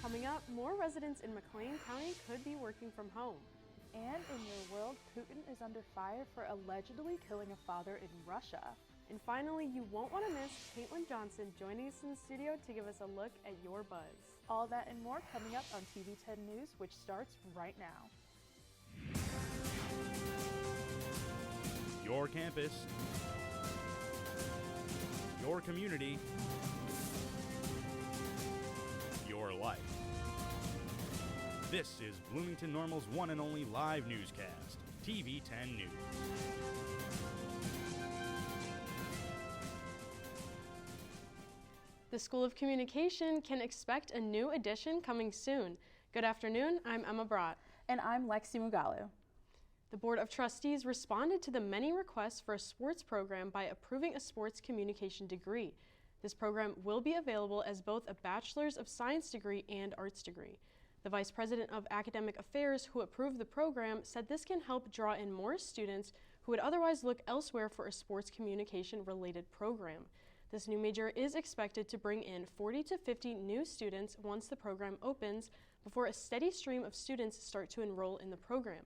Coming up, more residents in McLean County could be working from home. And in your world, Putin is under fire for allegedly killing a father in Russia. And finally, you won't want to miss Caitlin Johnson joining us in the studio to give us a look at your buzz. All that and more coming up on TV-10 News, which starts right now. Your campus, your community, your life. This is Bloomington Normal's one and only live newscast, TV-10 News. The School of Communication can expect a new edition coming soon. Good afternoon, I'm Emma Brott. And I'm Lexi Mugalu. The Board of Trustees responded to the many requests for a sports program by approving a sports communication degree. This program will be available as both a Bachelor's of Science degree and arts degree. The Vice President of Academic Affairs who approved the program said this can help draw in more students who would otherwise look elsewhere for a sports communication related program. This new major is expected to bring in 40 to 50 new students once the program opens, before a steady stream of students start to enroll in the program.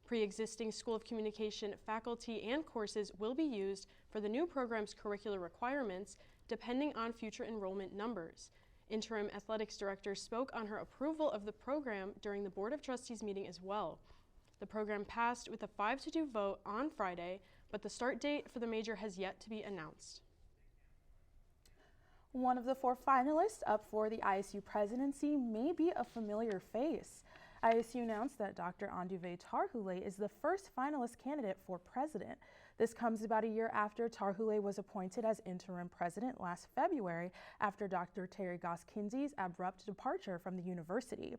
Pre-existing School of Communication faculty and courses will be used for the new program's curricular requirements, depending on future enrollment numbers. Interim Athletics Director spoke on her approval of the program during the Board of Trustees meeting as well. The program passed with a 5-2 vote on Friday, but the start date for the major has yet to be announced. One of the 4 finalists up for the ISU presidency may be a familiar face. ISU announced that Dr. Anduve Tarhule is the first finalist candidate for president. This comes about a year after Tarhule was appointed as interim president last February after Dr. Terry Goss-Kinsey's abrupt departure from the university.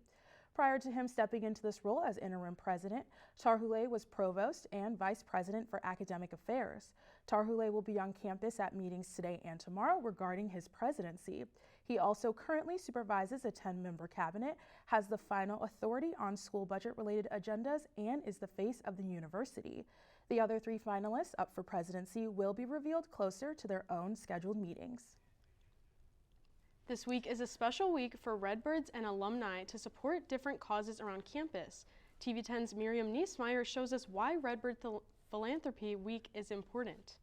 Prior to him stepping into this role as interim president, Tarhule was provost and vice president for academic affairs. Tarhule will be on campus at meetings today and tomorrow regarding his presidency. He also currently supervises a 10-member cabinet, has the final authority on school budget-related agendas, and is the face of the university. The other 3 finalists up for presidency will be revealed closer to their own scheduled meetings. This week is a special week for Redbirds and alumni to support different causes around campus. TV10's Miriam Niesmeyer shows us why Redbird Philanthropy Week is important.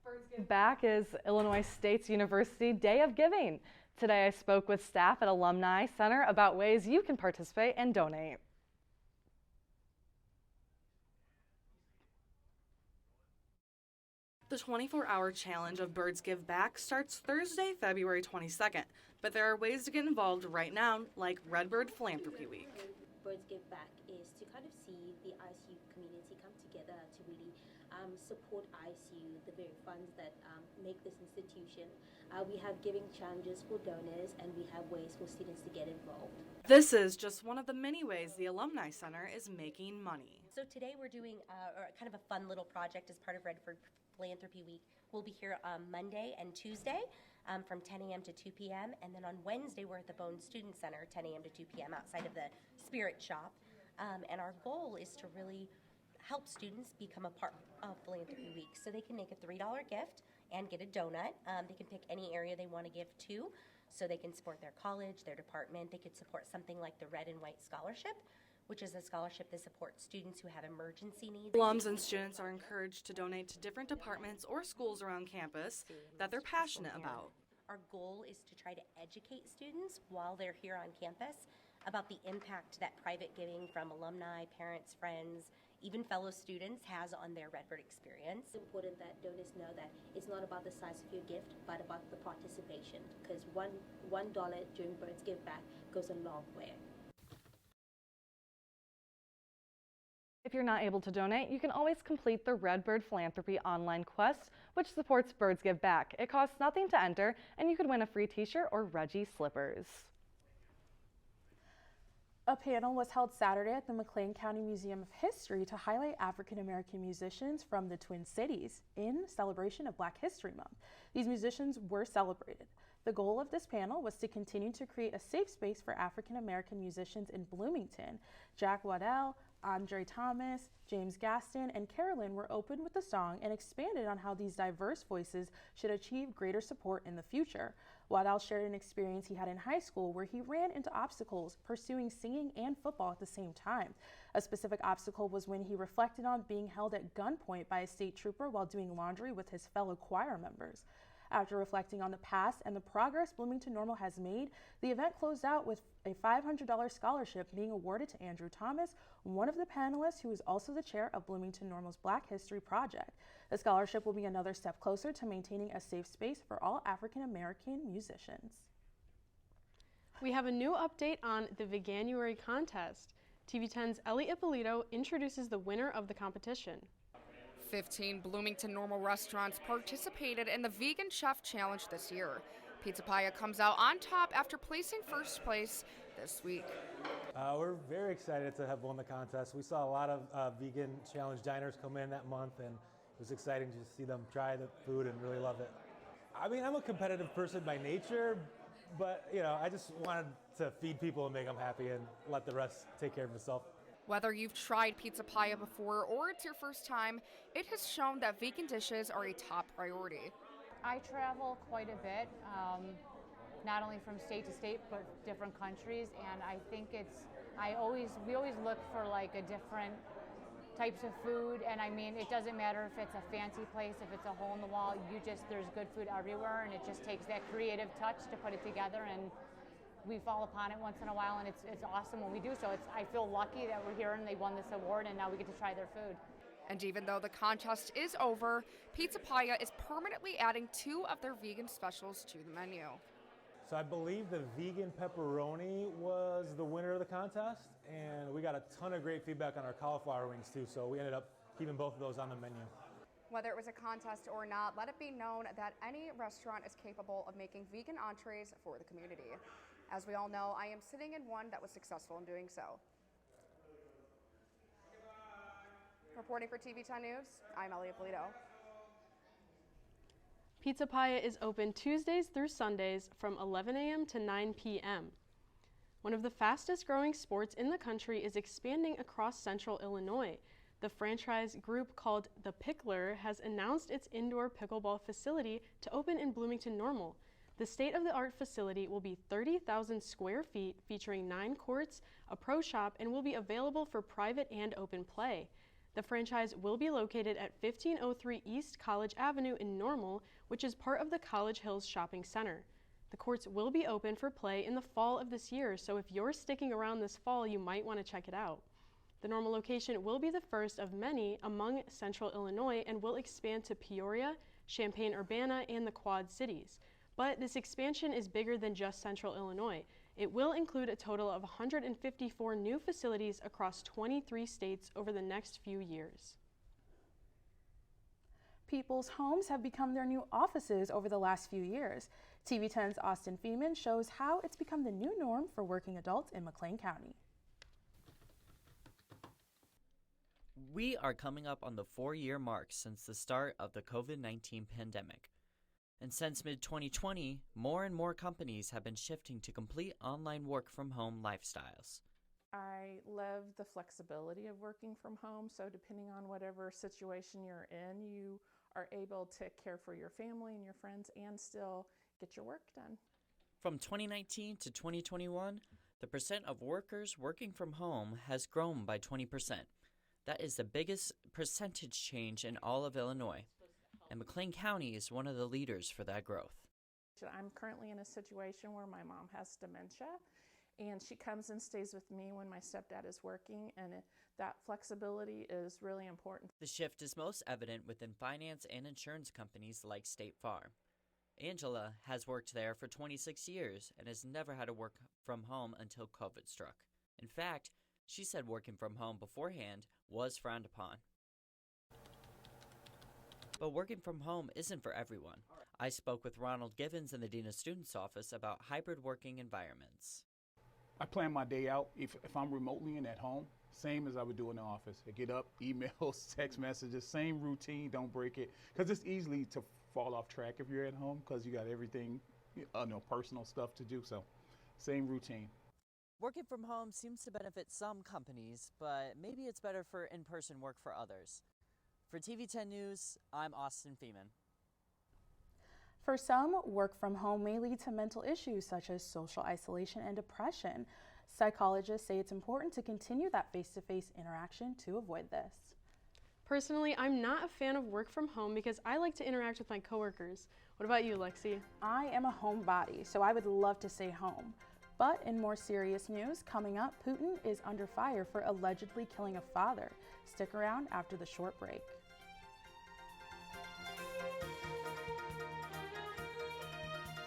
Birds Give Back is Illinois State University Day of Giving. Today I spoke with staff at Alumni Center about ways you can participate and donate. The 24-hour challenge of Birds Give Back starts Thursday, February 22nd, but there are ways to get involved right now, like Redbird Philanthropy Week. Birds Give Back is to kind of see the ISU community come together to really support ISU, the very funds that make this institution. We have giving challenges for donors, and we have ways for students to get involved. This is just one of the many ways the Alumni Center is making money. So today we're doing kind of a fun little project as part of Redford Philanthropy Week. We'll be here Monday and Tuesday from 10 a.m. to 2 p.m. And then on Wednesday, we're at the Bone Student Center, 10 a.m. to 2 p.m. outside of the Spirit Shop. And our goal is to really help students become a part of Philanthropy Week. So they can make a $3 gift and get a donut. They can pick any area they want to give to. So they can support their college, their department. They could support something like the Red and White Scholarship, which is a scholarship that supports students who have emergency needs. Alums and students are encouraged to donate to different departments or schools around campus that they're passionate about. Our goal is to try to educate students while they're here on campus about the impact that private giving from alumni, parents, friends, even fellow students has on their Redbird experience. It's important that donors know that it's not about the size of your gift, but about the participation, because $1 during Birds Give Back goes a long way. If you're not able to donate, you can always complete the Redbird Philanthropy online quest, which supports Birds Give Back. It costs nothing to enter, and you could win a free t-shirt or Reggie slippers. A panel was held Saturday at the McLean County Museum of History to highlight African American musicians from the Twin Cities in celebration of Black History Month. These musicians were celebrated. The goal of this panel was to continue to create a safe space for African American musicians in Bloomington. Jack Waddell, Andre Thomas, James Gaston, and Carolyn were open with the song and expanded on how these diverse voices should achieve greater support in the future. Waddell shared an experience he had in high school where he ran into obstacles pursuing singing and football at the same time. A specific obstacle was when he reflected on being held at gunpoint by a state trooper while doing laundry with his fellow choir members. After reflecting on the past and the progress Bloomington Normal has made, the event closed out with a $500 scholarship being awarded to Andrew Thomas, one of the panelists who is also the chair of Bloomington Normal's Black History Project. The scholarship will be another step closer to maintaining a safe space for all African American musicians. We have a new update on the Veganuary contest. TV-10's Ellie Ippolito introduces the winner of the competition. 15 Bloomington Normal restaurants participated in the Vegan Chef Challenge this year. Pizza Paya comes out on top after placing first place this week. We're very excited to have won the contest. We saw a lot of Vegan Challenge diners come in that month, and it was exciting to see them try the food and really love it. I mean, I'm a competitive person by nature, but I just wanted to feed people and make them happy and let the rest take care of itself. Whether you've tried Pizza Paya before or it's your first time, it has shown that vegan dishes are a top priority. I travel quite a bit, not only from state to state, but different countries, and I think we always look for like a different types of food, and I mean, it doesn't matter if it's a fancy place, if it's a hole in the wall, there's good food everywhere, and it just takes that creative touch to put it together, and we fall upon it once in a while, and it's awesome when we do so. I feel lucky that we're here and they won this award, and now we get to try their food. And even though the contest is over, Pizza Paya is permanently adding 2 of their vegan specials to the menu. So I believe the vegan pepperoni was the winner of the contest, and we got a ton of great feedback on our cauliflower wings too, so we ended up keeping both of those on the menu. Whether it was a contest or not, let it be known that any restaurant is capable of making vegan entrees for the community. As we all know, I am sitting in one that was successful in doing so. Reporting for TV-10 News, I'm Ellie Ippolito. Pizza Paya is open Tuesdays through Sundays from 11 a.m. to 9 p.m. One of the fastest growing sports in the country is expanding across central Illinois. The franchise group called The Pickler has announced its indoor pickleball facility to open in Bloomington Normal. The state-of-the-art facility will be 30,000 square feet, featuring 9 courts, a pro shop, and will be available for private and open play. The franchise will be located at 1503 East College Avenue in Normal, which is part of the College Hills Shopping Center. The courts will be open for play in the fall of this year, so if you're sticking around this fall, you might want to check it out. The Normal location will be the first of many among Central Illinois and will expand to Peoria, Champaign-Urbana, and the Quad Cities. But this expansion is bigger than just Central Illinois. It will include a total of 154 new facilities across 23 states over the next few years. People's homes have become their new offices over the last few years. TV-10's Austin Feeman shows how it's become the new norm for working adults in McLean County. We are coming up on the 4-year mark since the start of the COVID-19 pandemic. And since mid-2020, more and more companies have been shifting to complete online work-from-home lifestyles. I love the flexibility of working from home, so depending on whatever situation you're in, you are able to care for your family and your friends and still get your work done. From 2019 to 2021, the percent of workers working from home has grown by 20%. That is the biggest percentage change in all of Illinois, and McLean County is one of the leaders for that growth. I'm currently in a situation where my mom has dementia, and she comes and stays with me when my stepdad is working, and that flexibility is really important. The shift is most evident within finance and insurance companies like State Farm. Angela has worked there for 26 years and has never had to work from home until COVID struck. In fact, she said working from home beforehand was frowned upon. But working from home isn't for everyone. I spoke with Ronald Givens in the Dean of Students office about hybrid working environments. I plan my day out if I'm remotely and at home, same as I would do in the office. I get up, emails, text messages, same routine, don't break it. Because it's easy to fall off track if you're at home because you got everything, personal stuff to do. So same routine. Working from home seems to benefit some companies, but maybe it's better for in-person work for others. For TV-10 News, I'm Austin Feeman. For some, work from home may lead to mental issues such as social isolation and depression. Psychologists say it's important to continue that face-to-face interaction to avoid this. Personally, I'm not a fan of work from home because I like to interact with my coworkers. What about you, Lexi? I am a homebody, so I would love to stay home. But in more serious news, coming up, Putin is under fire for allegedly killing a father. Stick around after the short break.